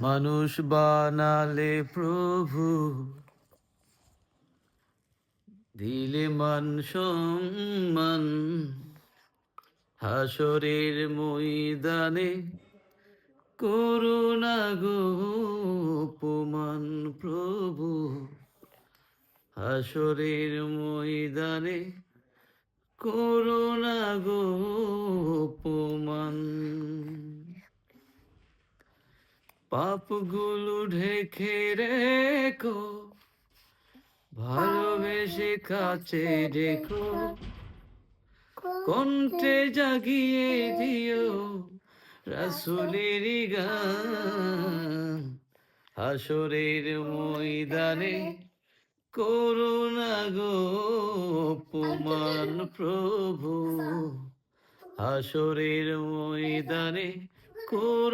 মানুষ বানালে প্রভু, দিলে মান সম্মান, হাসরের ময়দানে করুণা গো অপমান প্রভু, হাসরের ময়দানে করুণা গো অপমান। পাপগুলো ঢেকে রেখো, ভালোবেসে কাছে রেখো, কণ্ঠে জাগিয়ে দিও রাসূলের গান, হাসরের ময়দানে করুণা গো অপমান প্রভু, হাসরের ময়দানে করুণা